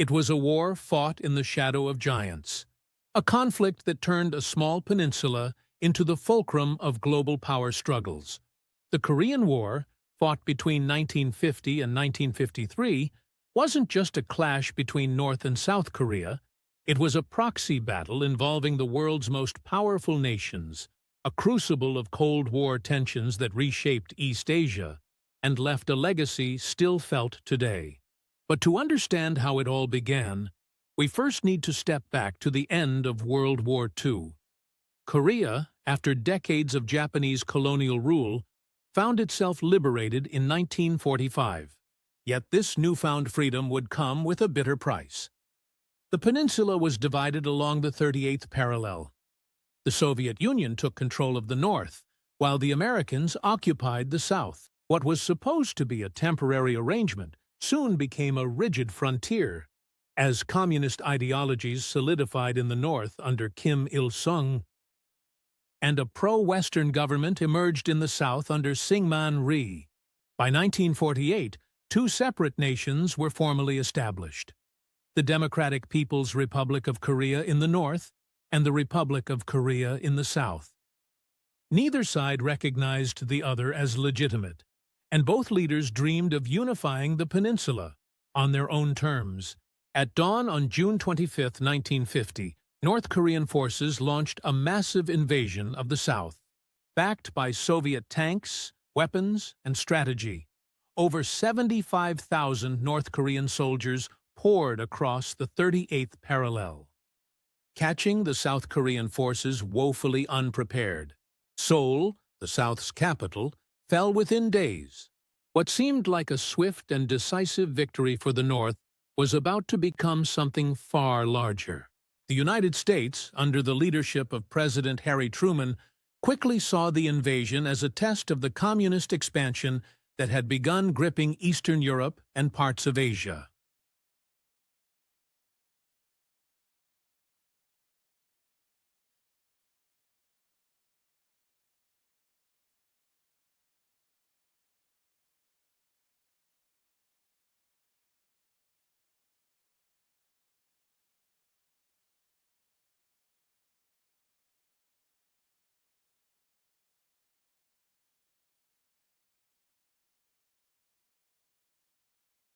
It was a war fought in the shadow of giants, a conflict that turned a small peninsula into the fulcrum of global power struggles. The Korean War, fought between 1950 and 1953, wasn't just a clash between North and South Korea. It was a proxy battle involving the world's most powerful nations, a crucible of Cold War tensions that reshaped East Asia and left a legacy still felt today. But to understand how it all began, we first need to step back to the end of World War II. Korea, after decades of Japanese colonial rule, found itself liberated in 1945. Yet this newfound freedom would come with a bitter price. The peninsula was divided along the 38th parallel. The Soviet Union took control of the north, while the Americans occupied the south. What was supposed to be a temporary arrangement soon became a rigid frontier, as communist ideologies solidified in the north under Kim Il-sung, and a pro-Western government emerged in the south under Syngman Rhee. By 1948, two separate nations were formally established: the Democratic People's Republic of Korea in the north and the Republic of Korea in the south. Neither side recognized the other as legitimate, and both leaders dreamed of unifying the peninsula on their own terms. At dawn on June 25, 1950, North Korean forces launched a massive invasion of the south. Backed by Soviet tanks, weapons, and strategy, over 75,000 North Korean soldiers poured across the 38th parallel, catching the South Korean forces woefully unprepared. Seoul, the South's capital, fell within days. What seemed like a swift and decisive victory for the North was about to become something far larger. The United States, under the leadership of President Harry Truman, quickly saw the invasion as a test of the communist expansion that had begun gripping Eastern Europe and parts of Asia.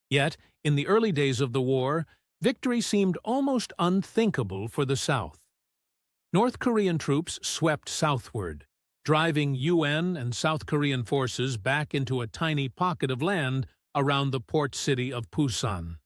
Yet, in the early days of the war, victory seemed almost unthinkable for the South. North Korean troops swept southward, driving UN and South Korean forces back into a tiny pocket of land around the port city of Busan.